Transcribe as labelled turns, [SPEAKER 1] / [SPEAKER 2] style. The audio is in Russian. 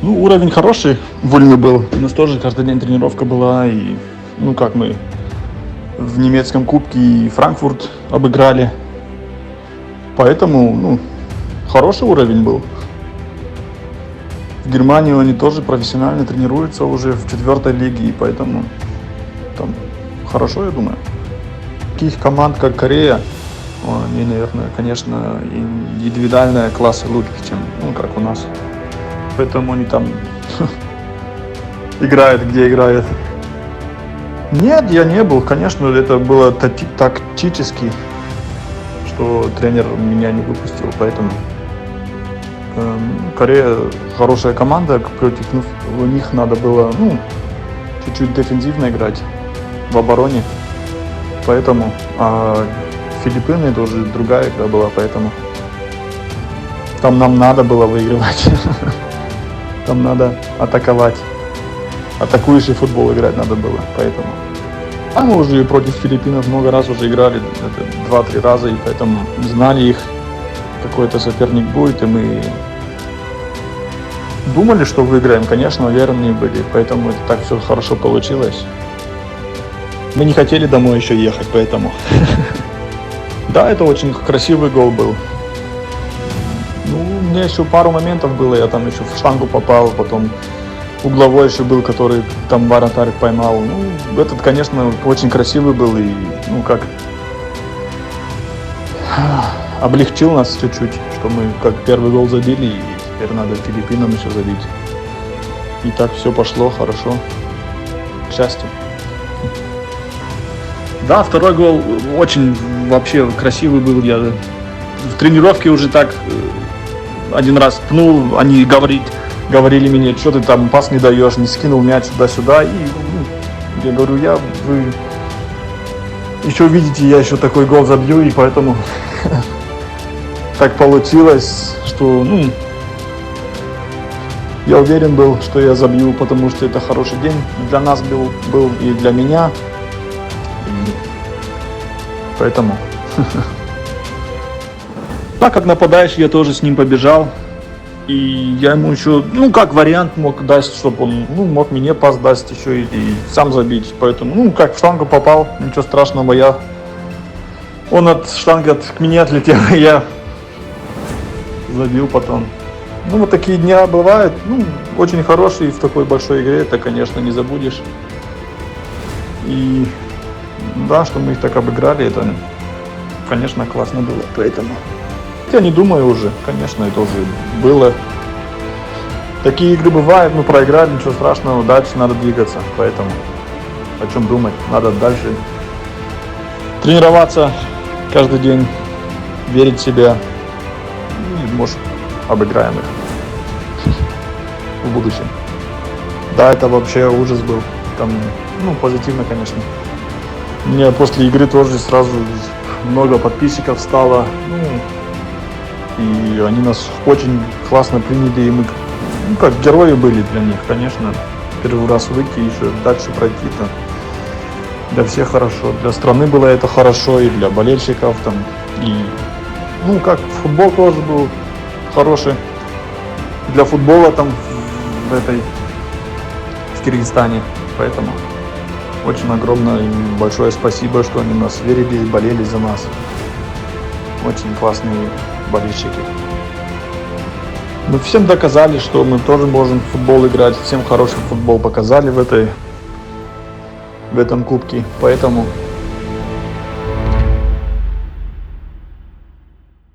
[SPEAKER 1] Ну, уровень хороший в Ульме был. У нас тоже каждый день тренировка была. И, ну, как мы в немецком кубке и Франкфурт обыграли. Поэтому, ну, хороший уровень был. В Германию они тоже профессионально тренируются уже в 4-й лиге. И поэтому там хорошо, я думаю. Таких команд, как Корея, они, наверное, конечно, индивидуальные классы лучше, чем, ну, как у нас. Поэтому они там играют, где играют. Нет, я не был. Конечно, это было тактически, что тренер меня не выпустил. Поэтому Корея хорошая команда. Против них надо было, ну, чуть-чуть дефенсивно играть в обороне. Поэтому Филиппины тоже другая игра была, поэтому там нам надо было выигрывать. Там надо атаковать. Атакующий футбол играть надо было, поэтому. А мы уже против Филиппинов много раз уже играли, 2-3 раза, и поэтому знали их, какой-то соперник будет, и мы думали, что выиграем, конечно, уверенные были, поэтому это так все хорошо получилось. Мы не хотели домой еще ехать, поэтому. Да, это очень красивый гол был. Ну, у меня еще пару моментов было, я там еще в штангу попал, потом угловой еще был, который там вратарь поймал. Ну, этот, конечно, очень красивый был и, ну, как облегчил нас чуть-чуть, что мы как первый гол забили, и теперь надо Филиппинам еще забить. И так все пошло хорошо, к счастью. Да, второй гол очень вообще красивый был. Я в тренировке уже так один раз пнул, они говорили мне, что ты там пас не даешь, не скинул мяч туда-сюда. И я говорю, вы еще видите, я еще такой гол забью, и поэтому так получилось, что, ну, я уверен был, что я забью, потому что это хороший день для нас был и для меня. Поэтому. Так как нападающий, я тоже с ним побежал. И я ему еще, ну, как вариант мог дать, чтобы он, ну, мог мне пас дать еще и сам забить. Поэтому, ну, как в штангу попал, ничего страшного, он от штанги к мне отлетел, и я забил потом. Ну, вот такие дня бывают, ну, очень хорошие в такой большой игре, это, конечно, не забудешь. И да, что мы их так обыграли, это, конечно, классно было, поэтому. Я не думаю уже, конечно, это уже было. Такие игры бывают, мы проиграли, ничего страшного, дальше надо двигаться, поэтому о чем думать, надо дальше тренироваться каждый день, верить в себя, и, может, обыграем их в будущем. Да, это вообще ужас был, там, ну, позитивно, конечно. У меня после игры тоже сразу много подписчиков стало, ну, и они нас очень классно приняли, и мы, ну, как герои были для них, конечно. Первый раз выйти, еще дальше пройти-то для всех хорошо, для страны было это хорошо, и для болельщиков там, и, ну, как футбол тоже был хороший, для футбола там в Киргизстане, поэтому очень огромное им большое спасибо, что они нас верили и болели за нас. Очень классные болельщики. Мы всем доказали, что мы тоже можем в футбол играть, всем хороший футбол показали в этом кубке, поэтому